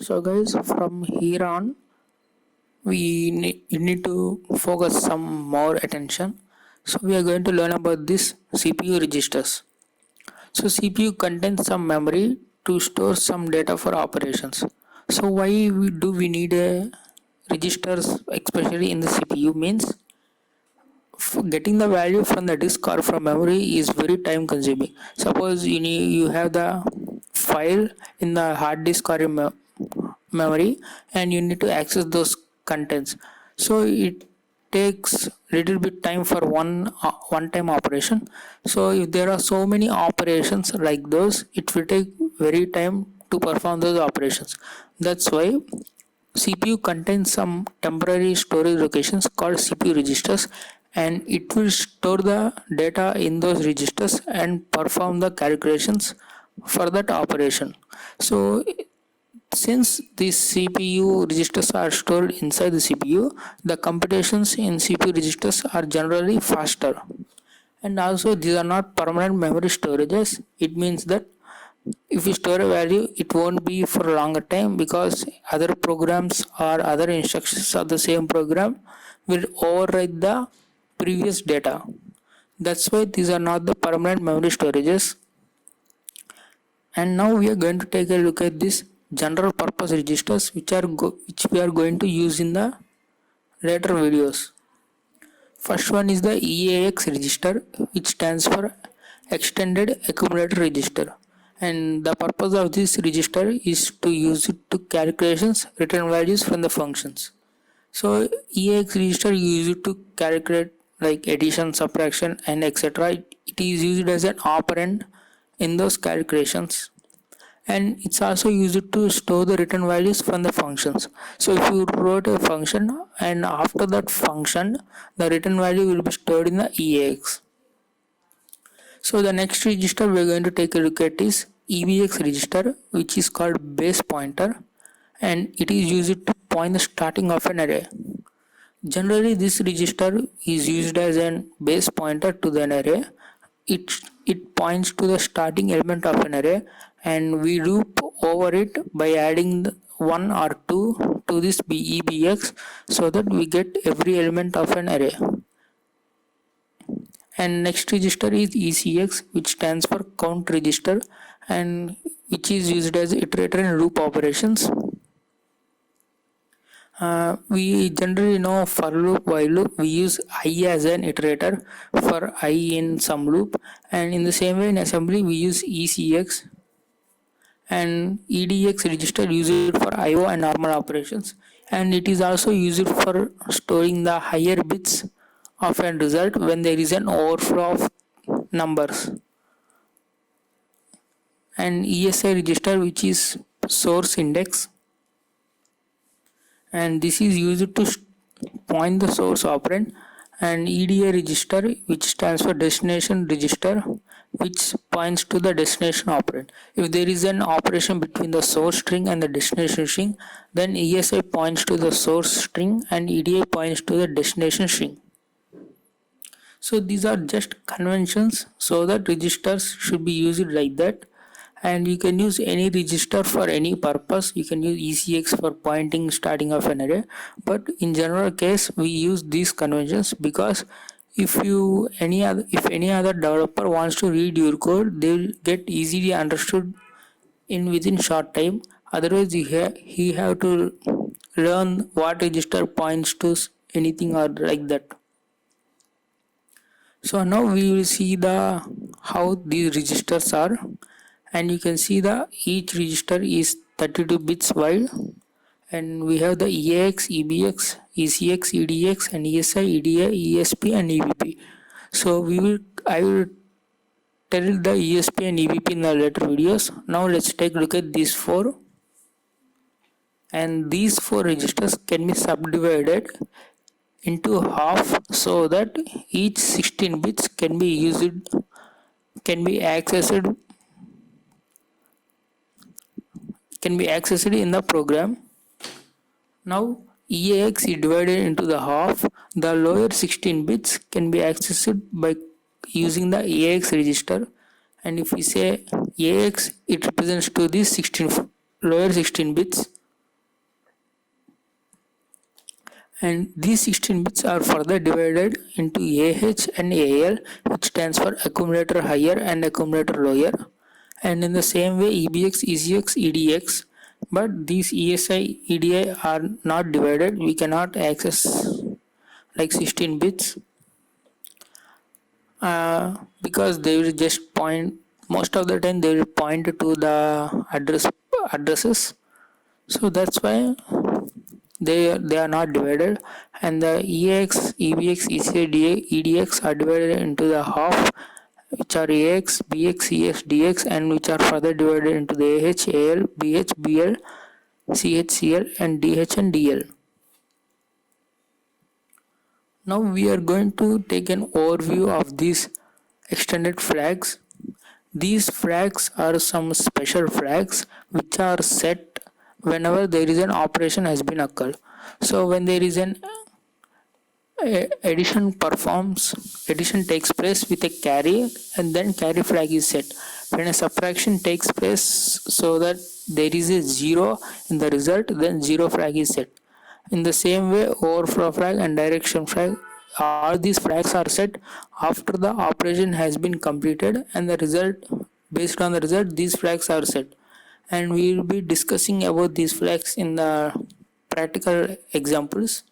So guys, from here on you need to focus some more attention. So we are going to learn about this CPU registers. So CPU contains some memory to store some data for operations. So why do we need a registers, especially in the CPU? Means getting the value from the disk or from memory is very time consuming. Suppose you have the file in the hard disk or in memory, and you need to access those contents, so it takes little bit time for one time operation. So if there are so many operations like those, it will take very time to perform those operations. That's why CPU contains some temporary storage locations called CPU registers, and it will store the data in those registers and perform the calculations for that operation. So since these CPU registers are stored inside the CPU, the computations in CPU registers are generally faster. And also these are not permanent memory storages. It means that if you store a value, it won't be for a longer time, because other programs or other instructions of the same program will override the previous data. That's why these are not the permanent memory storages. And now we are going to take a look at this general purpose registers, which we are going to use in the later videos. First one is the EAX register, which stands for Extended Accumulator Register, and the purpose of this register is to use it to calculations return values from the functions. So EAX register is used to calculate like addition, subtraction, and etc. It is used as an operand in those calculations, and it's also used to store the return values from the functions. So if you wrote a function and after that function the return value will be stored in the EAX. So the next register we are going to take a look at is EBX register, which is called base pointer, and it is used to point the starting of an array. Generally this register is used as a base pointer to an array. It points to the starting element of an array, and we loop over it by adding 1 or 2 to this EBX, so that we get every element of an array. And next register is ECX, which stands for count register, and which is used as iterator and loop operations. We generally know for loop, while loop, we use I as an iterator for I in some loop, and in the same way in assembly we use ECX, and EDX register used for IO and normal operations, and it is also used for storing the higher bits of a result when there is an overflow of numbers. And ESI register, which is source index, and this is used to point the source operand. And EDA register, which stands for destination register, which points to the destination operand. If there is an operation between the source string and the destination string, then ESI points to the source string and EDA points to the destination string. So these are just conventions, so that registers should be used like that. And you can use any register for any purpose. You can use ECX for pointing starting of an array, but in general case we use these conventions, because if any other developer wants to read your code, they will get easily understood in within short time. Otherwise he have to learn what register points to anything or like that. So now we will see the how these registers are, and you can see the each register is 32 bits wide, and we have the EAX, EBX, ECX, EDX, and ESI, EDA, ESP, and EVP. So I will tell the ESP and EVP in the later videos. Now let's take a look at these four, and these four registers can be subdivided into half, so that each 16 bits can be accessed in the program. Now EAX is divided into the half. The lower 16 bits can be accessed by using the EAX register, and if we say AX, it represents to the lower 16 bits, and these 16 bits are further divided into AH and AL, which stands for accumulator higher and accumulator lower, and in the same way EBX, ECX, EDX, but these ESI, EDI are not divided. We cannot access like 16 bits because they will just point, most of the time they will point to the addresses, so that's why they are not divided. And the EX, EBX, ECA, EDX are divided into the half, which are AX, BX, CX, DX, and which are further divided into the AH, AL, BH, BL, CH, CL, and DH and DL. Now we are going to take an overview of these extended flags. These flags are some special flags which are set whenever there is an operation has been occurred. So when there is an addition takes place with a carry, and then carry flag is set. When a subtraction takes place so that there is a 0 in the result, then 0 flag is set. In the same way, overflow flag and direction flag, all these flags are set after the operation has been completed, and the result, based on the result, these flags are set. And we will be discussing about these flags in the practical examples.